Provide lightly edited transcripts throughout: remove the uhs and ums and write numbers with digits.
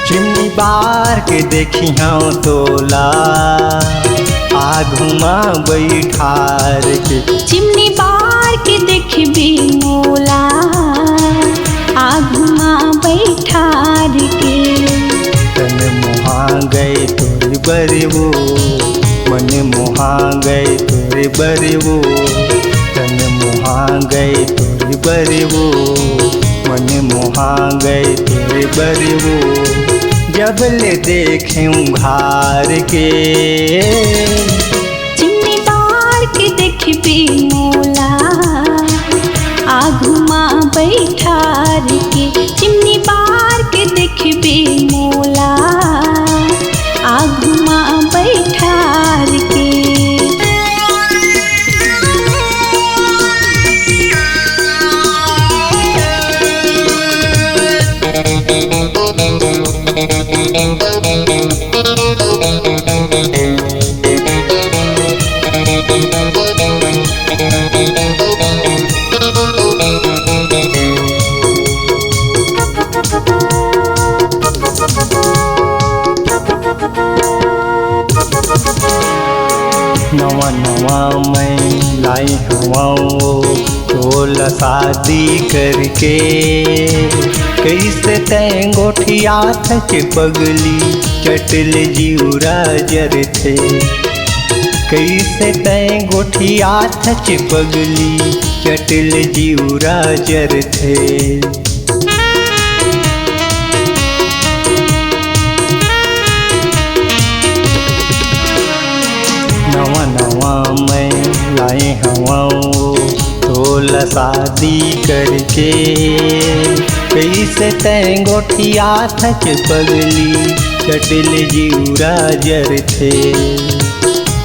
Chimney बार के देखिया तोला आगुमा बैठार के। चिमनी बार के देखबी मोला आगुमा बैठार के। तन मुहा गए तोर बरवो मन मुहा गए तोर बरवो। तन मुहा गए तोर बरवो मन मुहा गए तोर बरवो। जब ले देखे उघार के। चिमनी बार के देखबी मोला आगुमा बैठार के। चिमनी बार के देखबी मोला आगुमा बैठार के। नवा नवा मैं लाई हवा तोला शादी करके। कैसे तैंगोठिया थच पगली चटल जीवरा जर थे। कैसे तैंगोठिया थच पगली चटल जीवरा जर थे। नवा नवा मैं लाए हवा तोला शादी करके। कैसे तैंगोठिया थच पगली चटल जीवरा जर थे।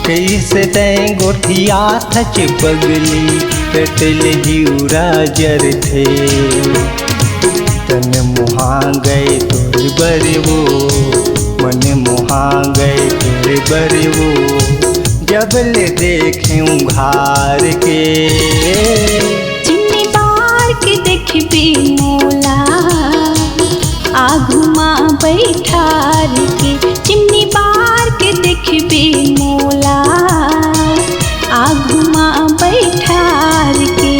कैसे तैंगोठिया थच पगली चटल जीवरा जर थे। तन मुहा गए तोर बरवो मन मुहा गए तोर बरवो। जब ले देखे उघार के। चिमनी बार के देखबी मोला आगुमा बैठार के। चिमनी बार के देखबी मोला आगुमा बैठार के।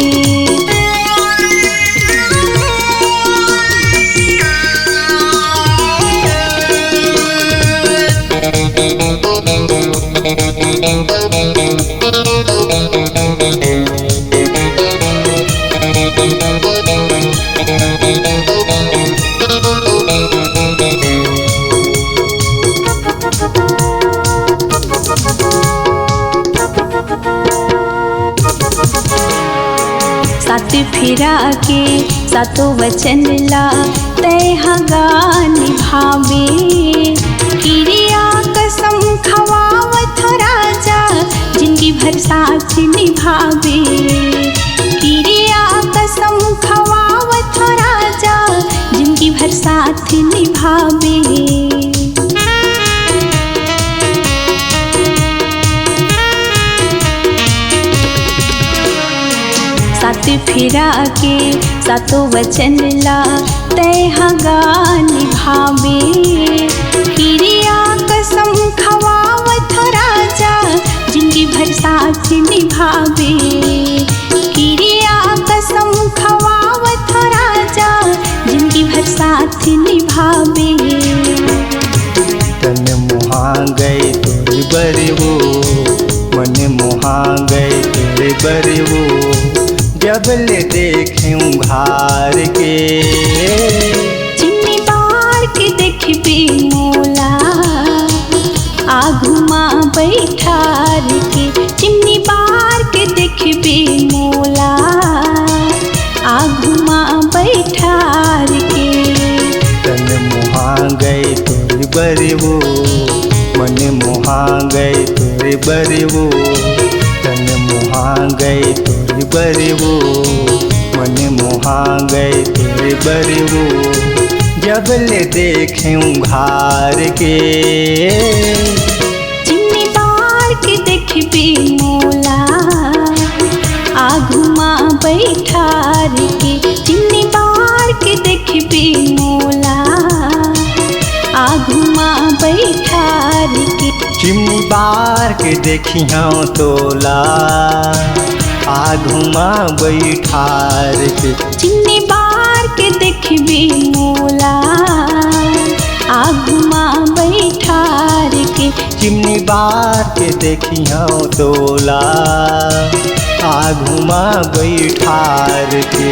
सात फेरा के सातो वचन ला तय हगा निभावे। क्रिया कसम खवावत राजा जिंदगी भर साथ निभावे। क्रिया कसम खवावत राजा जिंदगी भर साथ निभावे। सात फेरा के सातो वचन ला तय हगा निभावे। क्रिया कसम खवावत राजा जिंदगी भर साथ निभावे। क्रिया कसम खवावत राजा जिंदगी भर साथ निभावे। तन मुहा गए तोर बरवो मन मुहा गए तोर बरवो। जब ले देखे उघार के। चिमनी बार के देखबी मोला आगुमा बैठार के। चिमनी बार के देखबी मोला आगुमा बैठार के। तन मुहा गए तोर बरवो मन मुहा गए तोर बरवो। तन मुहा गए तोरे बरवो, मन मुहा गए तोरे बरवो, जब ले देखे उघार के। चिमनी बार के देखबे मोला, आगुमा बैठार के। चिमनी बार के देखबे मोला, आगुमा बैठार के। चिमनी बार के देखी हाँ तोला, आगुमा बैठार के। चिमनी बार के देखबे मोला, आगुमा बैठार के। चिमनी बार के देखी हाँ तोला, आगुमा बैठार के।